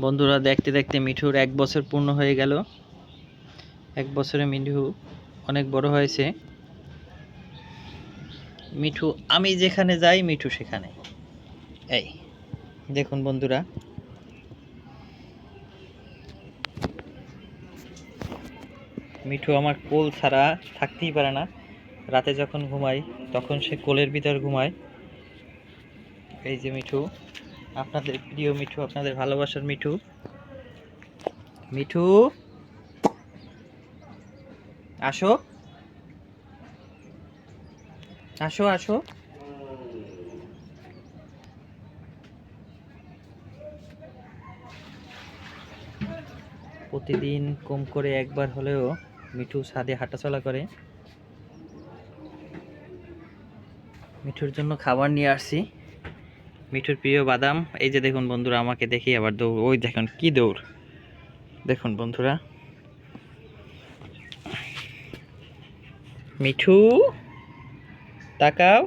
বন্ধুরা, দেখতে দেখতে মিঠুর 1 বছর পূর্ণ হয়ে গেল। 1 বছরে মিঠু অনেক বড় হয়েছে। মিঠু আমি যেখানে যাই মিঠু সেখানে। এই দেখুন বন্ধুরা, মিঠু আমার কোল ছাড়া থাকতেই পারে না। রাতে যখন ঘুমাই তখন সে কোলের ভিতর ঘুমায়। এই যে মিঠু, আপনাদের প্রিয় মিঠু, আপনাদের ভালোবাসার মিঠু। মিঠু আসো, আসো, আসো। প্রতিদিন কম করে একবার হলেও মিঠু ছাদে হাঁটাচলা করে। মিঠুর জন্য খাবার নিয়ে আসছি, মিঠুর প্রিয় বাদাম। এই যে দেখুন বন্ধুরা, আমাকে দেখি আবার দৌড়, ওই দেখুন কি দৌড়। দেখুন বন্ধুরা, মিঠু তাকাও।